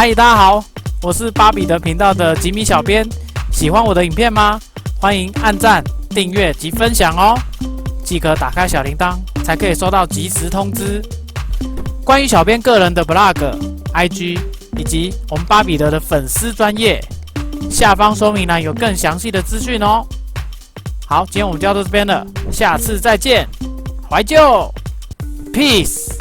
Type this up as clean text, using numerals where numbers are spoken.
嗨，大家好，我是巴比的频道的吉米小编。喜欢我的影片吗？欢迎按赞、订阅及分享哦。即可打开小铃铛，才可以收到即时通知。关于小编个人的 blog、IG 以及我们巴比的粉丝专页，下方说明栏有更详细的资讯哦。好，今天我们就到这边了，下次再见，怀旧 ，peace。